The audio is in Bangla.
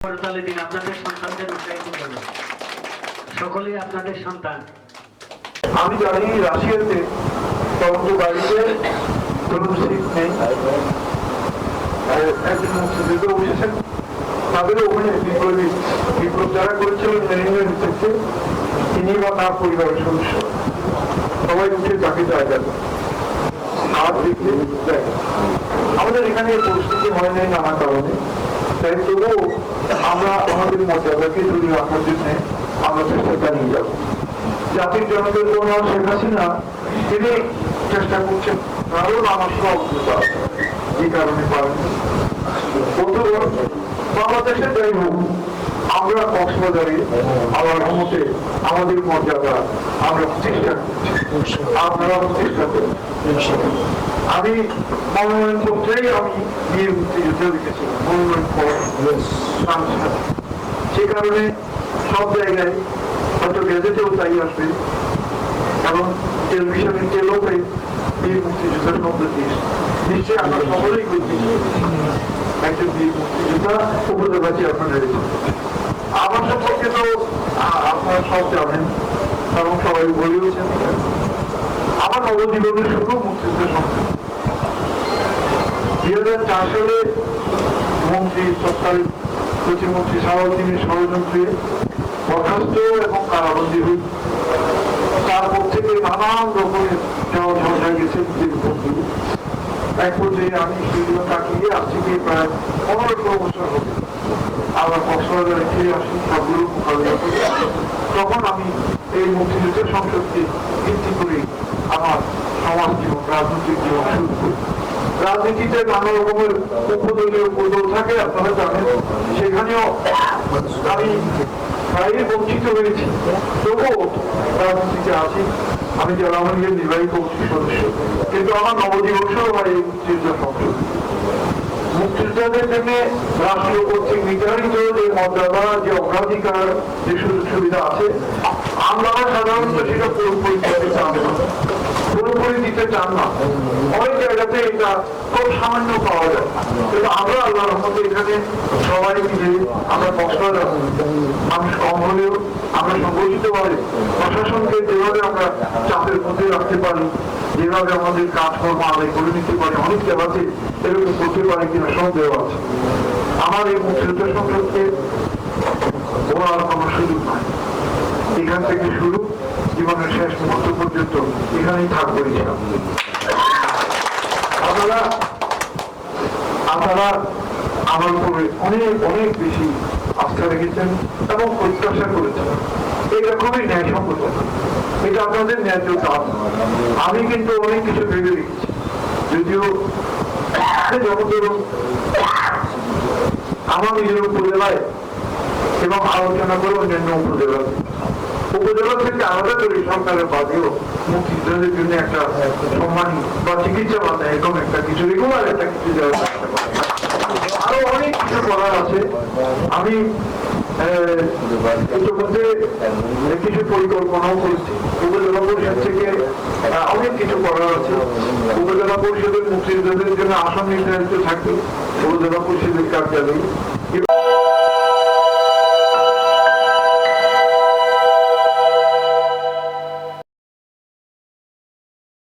পরকালে দিন আপনাদের সন্তানদের উৎসাহিত করবেন। সকলেই আপনাদের সন্তান। আমি জানি রাশিয়াতে তদন্ত বাড়িতে ধরুন সিট নেই, একজন মুক্তিযোদ্ধা বসেছেন, তাদেরও ওখানে বিপ্লব যারা করেছিলেন লেনিনের থেকে তিনি বা তার পরিবারের সদস্য সবাই উঠে তাকে জায়গা আর দেখতে দেয়। আমাদের এখানে পরিস্থিতি হয় নাই নানা কারণে, তাই তবুও আমরা আমাদের মর্যাদাকে ধরে রাখার জন্য আমরা চেষ্টা চালিয়ে যাব। জাতির জনকের কোন শেখ হাসিনা তিনি চেষ্টা করছেন, কারণ আমার সব এই কারণে পারেন বাংলাদেশে যাই হোক আমরা কক্সবাজারে আমার রহমতে আমাদের মর্যাদা আমরা চেষ্টা করছি, আপনারা চেষ্টা করুন। আমি মনোনয়ন পত্রেই আমি বীর মুক্তিযুদ্ধ লিখেছিলাম, মনোনয়ন সে কারণে সব জায়গায় হয়তো গেজেটেও তাই আসবে এবং টেলিভিশনের টেলোতে বীর মুক্তিযোদ্ধার শব্দ দিয়েছে। নিশ্চয়ই আমরা সকলেই করছি একজন বীর মুক্তিযোদ্ধা উপজেলা চেয়ারম্যান রয়েছে। আমার সম্পর্কে তো আপনারা সব জানেন এবং সবাই বলেওছেন। আমার নবজীবনের শুরু মুক্তিযুদ্ধের সঙ্গে 2004 সালে মন্ত্রী তৎকালীন প্রতিমন্ত্রী সালাউদ্দিনের ষড়যন্ত্রে বরখাস্ত এবং কারাবন্দী হই। তারপর থেকে নানান রকমের ঝড় গেছে এক পর্যায়ে আমি সেগুলো কাটিয়ে আসছি প্রায় 15-16 বছর হবে আবার কক্সবাজারে ফিরে আসি সবগুলো মোকাবিলা করি। তখন আমি এই মুক্তিযুদ্ধের সংসদকে ভিত্তি করে আমার সমাজ জীবন রাজনৈতিক জীবন শুরু করি। রাজনীতিতে নানা রকমের উপদলীয় উপদল থাকে আপনারা জানেন, সেখানেও আমি প্রায় বঞ্চিত হয়েছি, তবুও রাজনীতিতে আছি। আমি জেলা আওয়ামী লীগের নির্বাহী কমিটির সদস্য, কিন্তু আমার নবজীবন শুরু হয় এই মুক্তিযুদ্ধ সংসদ। মুক্তিযোদ্ধাদের জন্য রাষ্ট্রীয় কর্তৃক নির্ধারিত যে মর্যাদা, যে অগ্রাধিকার, যে সুযোগ সুবিধা আছে, আমরা সাধারণত সেটা পুরোপুরি দিতে চান না, পুরোপুরি দিতে চান না। অনেক জায়গাতে এটা খুব সামান্য পাওয়া যায়, কিন্তু আমরা আল্লাহ রহমতে এখানে সবাই মিলে আমরা কক্সবাজার মানুষ কম হলেও আমরা সংগঠিত ভাবে প্রশাসনকে যেভাবে আমরা চাপের মধ্যে রাখতে পারি, যেভাবে আমাদের কাজকর্ম আদায় করে নিতে পারি, অনেক জায়গাতে এরকম করতে পারি কিনা সন্দেহ আছে। আমার এই মুক্তিযুদ্ধ সম্পর্কে বলার কোনো সুযোগ নাই। এখান থেকে শুরু, জীবনের শেষ মুহূর্ত পর্যন্ত এখানেই থাকবো। আপনারা আমার উপরে অনেক অনেক বেশি আস্থা রেখেছেন এবং প্রত্যাশা করেছেন। এটা খুবই ন্যায়সঙ্গত, এটা আপনাদের ন্যায্য কাজ। আমি কিন্তু অনেক কিছু ভেবে রেখেছি, যদিও যেমন ধরুন আমার নিজের উপজেলায় এবং আলোচনা করে অন্যান্য উপজেলা থেকে আলাদা করে সরকারের বাদেও মুক্তিযোদ্ধাদের জন্য একটা সম্মানী বা চিকিৎসা ভাতা এরকম একটা কিছু রেগুলার একটা কিছু দেওয়ার চেষ্টা করি। আরো অনেক কিছু করার আছে। আমি ইতিমধ্যে কিছু পরিকল্পনাও করেছি। উপজেলা পরিষদ থেকে অনেক কিছু করার আছে। উপজেলা পরিষদের মুক্তিযোদ্ধাদের জন্য আসন নির্ধারিত থাকবে উপজেলা পরিষদের কার্যালয়ে।